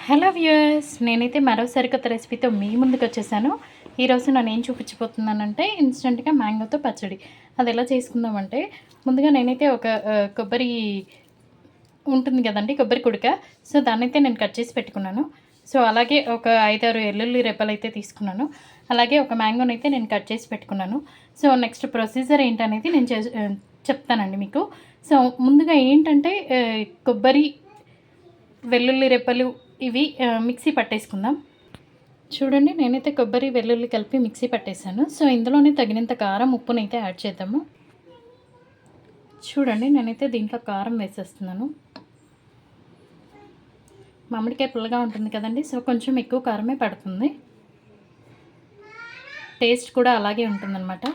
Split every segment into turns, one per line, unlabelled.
Hello viewers, నేనైతే మరో సరికొత్త రెసిపీతో మీ ముందుకు వచ్చేసాను. ఈరోజు నేను ఏం చూపించబోతున్నానంటే ఇన్స్టెంట్గా మ్యాంగోతో పచ్చడి. అది ఎలా చేసుకుందామంటే ముందుగా నేనైతే ఒక కొబ్బరి ఉంటుంది కదండి, కొబ్బరి కుడక. సో దాన్నైతే నేను కట్ చేసి పెట్టుకున్నాను. సో అలాగే ఒక 5-6 వెల్లుల్లి రెబ్బలు అయితే తీసుకున్నాను. అలాగే ఒక మ్యాంగోనైతే నేను కట్ చేసి పెట్టుకున్నాను. సో నెక్స్ట్ ప్రొసీజర్ ఏంటనేది నేను చెప్తానండి మీకు. సో ముందుగా ఏంటంటే కొబ్బరి, వెల్లుల్లి రెబ్బలు ఇవి మిక్సీ పట్టేసుకుందాం. చూడండి, నేనైతే కొబ్బరి, వెల్లుల్లి కలిపి మిక్సీ పట్టేశాను. సో ఇందులోనే తగినంత కారం, ఉప్పునైతే యాడ్ చేద్దాము. చూడండి, నేనైతే దీంట్లో కారం వేసేస్తున్నాను. మామిడికాయ పుల్లగా ఉంటుంది కదండి, సో కొంచెం ఎక్కువ కారమే పడుతుంది. టేస్ట్ కూడా అలాగే ఉంటుందన్నమాట.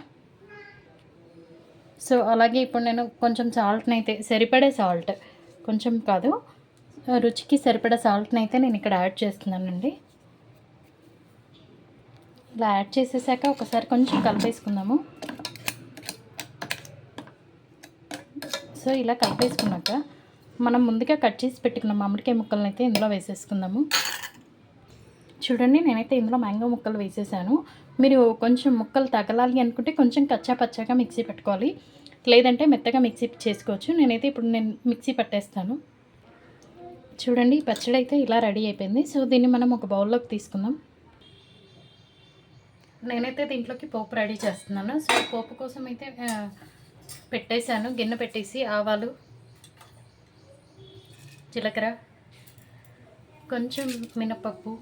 సో అలాగే ఇప్పుడు నేను కొంచెం సాల్ట్ని అయితే సరిపడే సాల్ట్, కొంచెం కాదు, రుచికి సరిపడా సాల్ట్ని అయితే నేను ఇక్కడ యాడ్ చేస్తున్నానండి. ఇలా యాడ్ చేసేసాక ఒకసారి కొంచెం కలిపేసుకుందాము. సో ఇలా కలిపేసుకున్నాక మనం ముందుగా కట్ చేసి పెట్టుకున్న మామిడికాయ ముక్కలను అయితే ఇందులో వేసేసుకుందాము. చూడండి, నేనైతే ఇందులో మ్యాంగో ముక్కలు వేసేసాను. మీరు కొంచెం ముక్కలు తగలాలి అనుకుంటే కొంచెం కచ్చా పచ్చాగా మిక్సీ పెట్టుకోవాలి, లేదంటే మెత్తగా మిక్సీ చేసుకోవచ్చు. నేనైతే ఇప్పుడు మిక్సీ పట్టేస్తాను. చూడండి, పచ్చడి అయితే ఇలా రెడీ అయిపోయింది. సో దీన్ని మనం ఒక బౌల్లోకి తీసుకుందాం. నేనైతే దీంట్లోకి పోపు రెడీ చేస్తున్నాను. సో పోపు కోసం అయితే పెట్టేశాను, గిన్నె పెట్టేసి ఆవాలు, జీలకర్ర, కొంచెం మినపప్పు,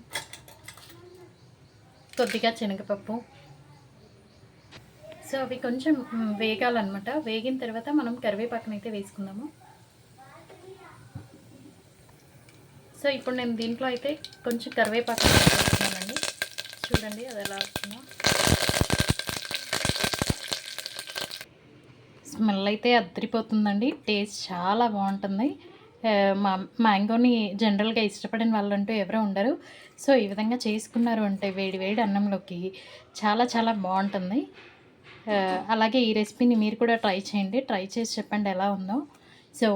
కొద్దిగా శనగపప్పు. సో అవి కొంచెం వేగాలన్నమాట. వేగిన తర్వాత మనం కరివేపాకునైతే వేసుకుందాము. సో ఇప్పుడు నేను దీంట్లో అయితే కొంచెం కరివేపాకు వేస్తున్నానండి. చూడండి అది ఎలా వస్తుందో. స్మెల్ అయితే అద్దరిపోతుందండి. టేస్ట్ చాలా బాగుంటుంది. మ్యాంగోని జనరల్గా ఇష్టపడిన వాళ్ళంటూ ఎవరో ఉండరు. సో ఈ విధంగా చేసుకున్నారు అంటే వేడి వేడి అన్నంలోకి చాలా చాలా బాగుంటుంది. అలాగే ఈ రెసిపీని మీరు కూడా ట్రై చేయండి. ట్రై చేసి చెప్పండి ఎలా ఉందో. సో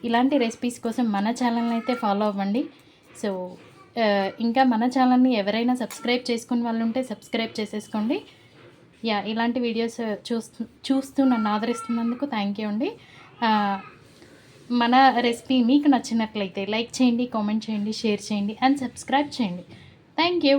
ఇలాంటి రెసిపీస్ కోసం మన ఛానల్ని అయితే ఫాలో అవ్వండి. సో ఇంకా మన ఛానల్ని ఎవరైనా సబ్స్క్రైబ్ చేసుకుని వాళ్ళు ఉంటే సబ్స్క్రైబ్ చేసేసుకోండి. ఇలాంటి వీడియోస్ చూస్తూ నన్ను ఆదరిస్తున్నందుకు థ్యాంక్ యూ అండి. మన రెసిపీ మీకు నచ్చినట్లయితే లైక్ చేయండి, కామెంట్ చేయండి, షేర్ చేయండి అండ్ సబ్స్క్రైబ్ చేయండి. Thank you.